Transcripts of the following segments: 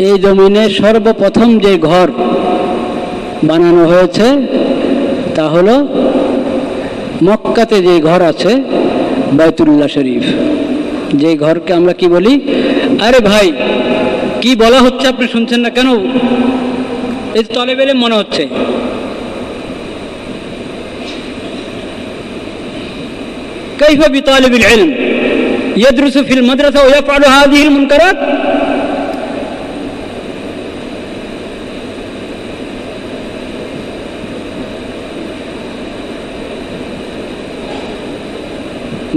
এই জমিনে সর্বপ্রথম যে ঘর বানানো হয়েছে তা হলো মক্কাতে যে ঘর আছে বাইতুল্লাহ শরীফ, যে ঘরকে আমরা কি বলি? আরে ভাই, কি বলা হচ্ছে আপনি শুনছেন না কেন? এই তলেবের মনে হচ্ছে। كيف بطالب العلم يدرس في المدرسة ويفعل هذه المنكرات؟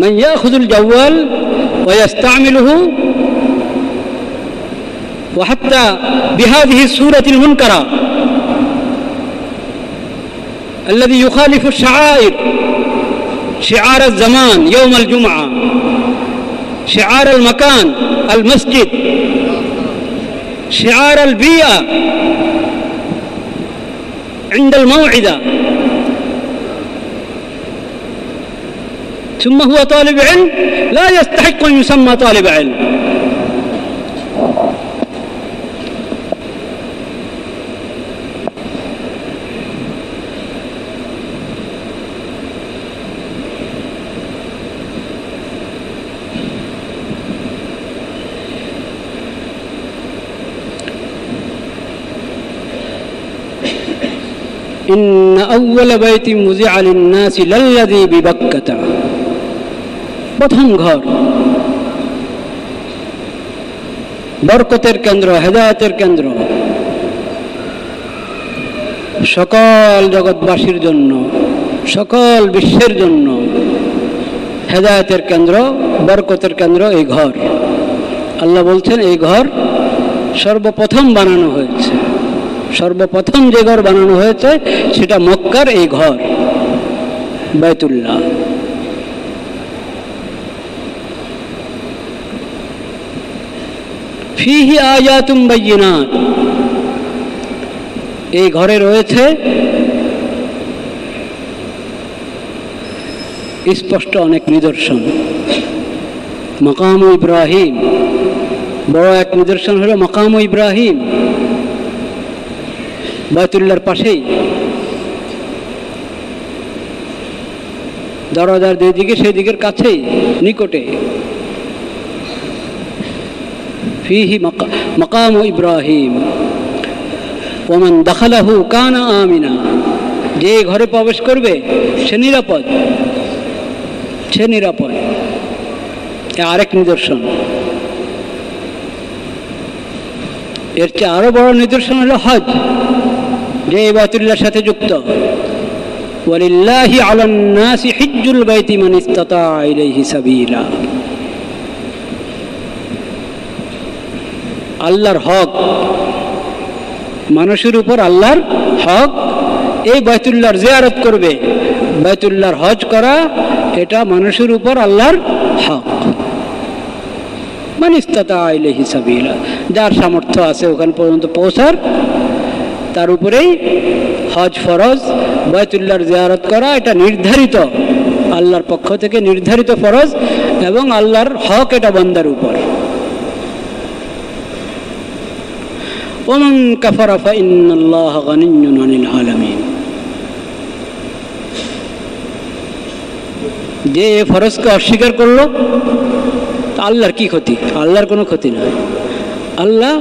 من يأخذ الجوال ويستعمله وحتى بهذه الصورة المنكرة الذي يخالف الشعائر، شعار الزمان يوم الجمعة، شعار المكان المسجد، شعار البيئة عند الموعظة، ثم هو طالب علم لا يستحق أن يسمى طالب علم. إن أول بيت وضع للناس للذي ببكة، প্রথম ঘর, বরকতের কেন্দ্র, হেদায়েতের কেন্দ্র, সকল জগৎবাসীর জন্য, সকল বিশ্বের জন্য হেদায়েতের কেন্দ্র, বরকতের কেন্দ্র এই ঘর। আল্লাহ বলছেন এই ঘর সর্বপ্রথম বানানো হয়েছে, সর্বপ্রথম যে ঘর বানানো হয়েছে সেটা মক্কার এই ঘর বাইতুল্লাহ। ফিহি আয়াতুম বাইয়িনাত, এই ঘরে রয়েছে স্পষ্ট অনেক নিদর্শন। মাকাম ইব্রাহিম, বড় এক নিদর্শন হলো মাকাম ইব্রাহিম, বাইতুল্লাহর পাশেই, দরজার যেদিকে সেই দিকের কাছেই, নিকটে। ফিহি মাকাম ইব্রাহিম ওমান দাখালাহু কানা আমিনা, যে ঘরে প্রবেশ করবে সে নিরাপদ, সে নিরাপদ। আরেক নিদর্শন। এর চেয়ে আরো বড় নিদর্শন হলো হজ, যে বাইতুল্লাহর সাথে যুক্ত। ওয়ালিল্লাহি আলান নাসি হিজ্জুল বাইতি মান ইসতাতা ইলাইহি সাবিলা, আল্লাহর হক, মানুষের উপর আল্লাহর হক, এই বাইতুল্লাহর জিয়ারত করবে, বাইতুল্লাহর হজ করা, এটা মানুষের উপর আল্লাহর হক। মান ইসতাতা ইলাইহি সাবিলা, যার সামর্থ্য আছে ওখান পর্যন্ত পৌঁছার, তার উপরেই হজ ফরজ। বাইতুল্লাহর জিয়ারত করা এটা নির্ধারিত, আল্লাহর পক্ষ থেকে নির্ধারিত ফরজ, এবং আল্লাহর হক এটা বান্দার উপর। ওমান কাফারা ফাইন্নাল্লাহা গানিয়্যুন আনিল আলামিন, যে ফরজকে অস্বীকার করলো আল্লাহর কি ক্ষতি? আল্লাহর কোনো ক্ষতি নয়। আল্লাহ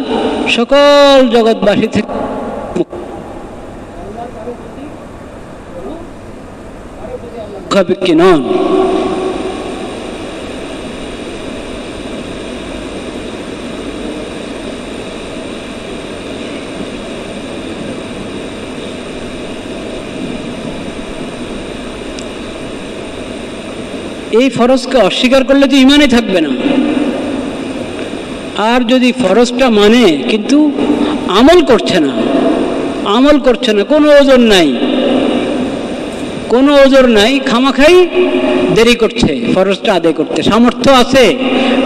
সকল জগৎবাসী থেকে মুখাপেক্ষী নন। এই ফরজকে অস্বীকার করলে তো ইমানই থাকবে না। আর যদি ফরজটা মানে কিন্তু আমল করছে না, আমল করছে না, কোনো ওজর নাই, কোনো ওজর নাই, খামাখাই দেরি করছে ফরজটা আদায় করতে। সামর্থ্য আছে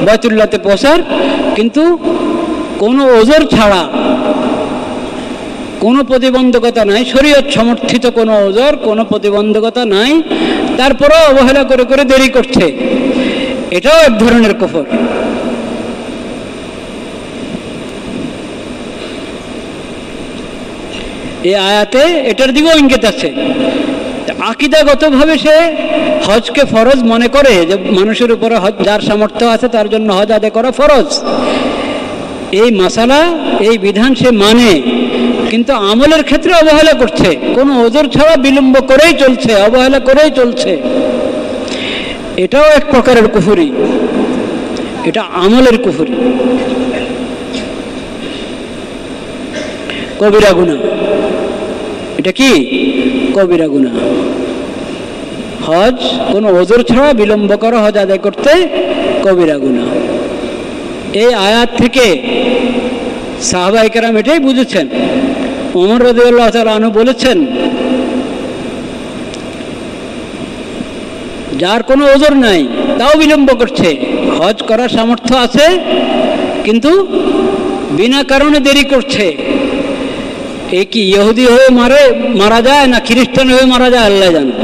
বাইতুল্লাহতে পৌঁছার, কিন্তু কোনো ওজর ছাড়া, কোনো প্রতিবন্ধকতা নাই, শরীয়ত সমর্থিত কোনো ওজর, কোনো প্রতিবন্ধকতা নাই, তারপরেও অবহেলা করে করে দেরি করছে, এটাও এক ধরনের কুফর। এই আয়াতে এটার দিকেও ইঙ্গিত আছে। আকীদাগতভাবে সে হজকে ফরজ মনে করে যে মানুষের উপরে হজ, যার সামর্থ্য আছে তার জন্য হজ আদায় করা ফরজ, এই মাসালা, এই বিধান সে মানে, কিন্তু আমলের ক্ষেত্রে অবহেলা করছে, কোনো ওজর ছাড়া বিলম্ব করেই চলছে, অবহেলা করেই চলছে। এটাও এক প্রকারের কুফরি, এটা আমলের কুফরি, কবিরা গুনাহ। এটা কি? কবিরা গুনাহ। হজ কোনো ওজর ছাড়া বিলম্ব করা, হজ আদায় করতে কবিরা গুনাহ। এই আয়াত থেকে সাহাবায়ে কেরাম এটাই বুঝেছেন। ওমর রাদিয়াল্লাহু তাআলা আনহু বলেছেন, যার কোনো ওজর নাই তাও বিলম্ব করছে, হজ করার সামর্থ্য আছে কিন্তু বিনা কারণে দেরি করছে, এ কি ইহুদি হয়ে মারা যায় না খ্রিস্টান হয়ে মারা যায় আল্লাহ জানে।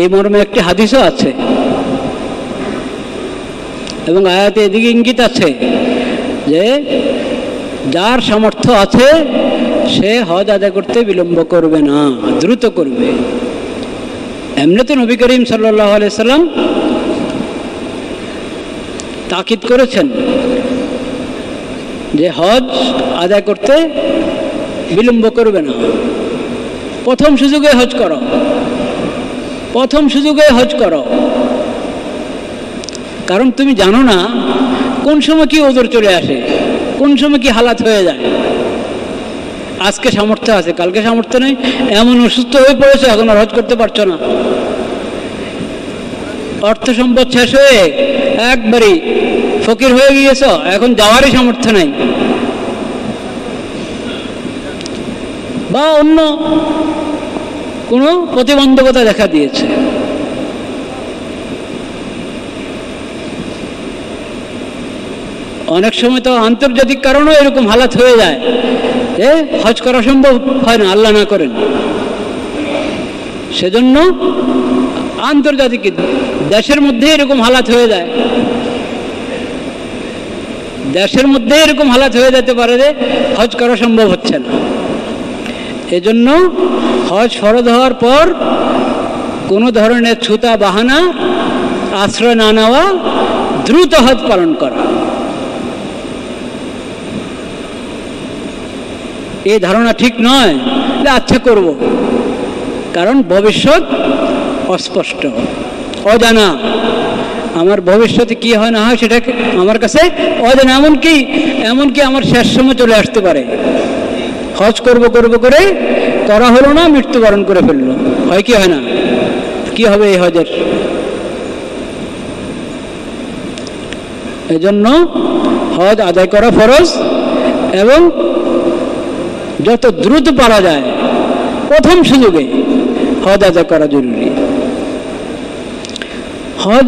এই মর্মে একটি হাদিসও আছে এবং আয়াতে এদিকে ইঙ্গিত আছে যে যার সামর্থ্য আছে সে হজ আদায় করতে বিলম্ব করবে না, দ্রুত করবে। এমনিতে নবী করিম সাল্লাল্লাহু আলাইহি সাল্লাম তাকিদ করেছেন যে হজ আদায় করতে বিলম্ব করবে না, প্রথম সুযোগে হজ করো, প্রথম সুযোগে হজ করো। কারণ তুমি জানো না কোন সময় কি ওজর চলে আসে, কোন সময় কি হালাত হয়ে যায়। আজকে সামর্থ্য আছে, কালকে সামর্থ্য নেই, এমন অসুস্থ হয়ে পড়েছে এখন আর হজ করতে পারছো না, অর্থ সম্পদ শেষ হয়ে একবারই ফকির হয়ে গিয়েছ, এখন যাওয়ারই সামর্থ্য নেই, বা অন্য কোনো প্রতিবন্ধকতা দেখা দিয়েছে। অনেক সময় তো আন্তর্জাতিক কারণেও এরকম হালাত হয়ে যায় যে হজ করা সম্ভব হয় না, আল্লাহ না করেন। সেজন্য আন্তর্জাতিক দেশের মধ্যে এরকম হালাত হয়ে যায়, দেশের মধ্যে এরকম হালাত হয়ে যেতে পারে যে হজ করা সম্ভব হচ্ছে না। এজন্য হজ ফরজ হওয়ার পর কোনো ধরনের ছুতা বাহানা আশ্রয় না নেওয়া, দ্রুত হজ পালন করা, এই ধারণা ঠিক নয় যে আচ্ছা করব, কারণ ভবিষ্যৎ অস্পষ্ট, অজানা। আমার ভবিষ্যতে কি হয় না হয় সেটা আমার কাছে অজানা। এমনকি আমার শেষ সময় চলে আসতে পারে, হজ করব করে করা হলো না, মৃত্যুবরণ করে ফেললো, হয় কি হয় না? কি হবে এই হজের? এজন্য হজ আদায় করা ফরজ এবং যত দ্রুত পারা যায় প্রথম সুযোগে হজ আদায় করা জরুরি। হজ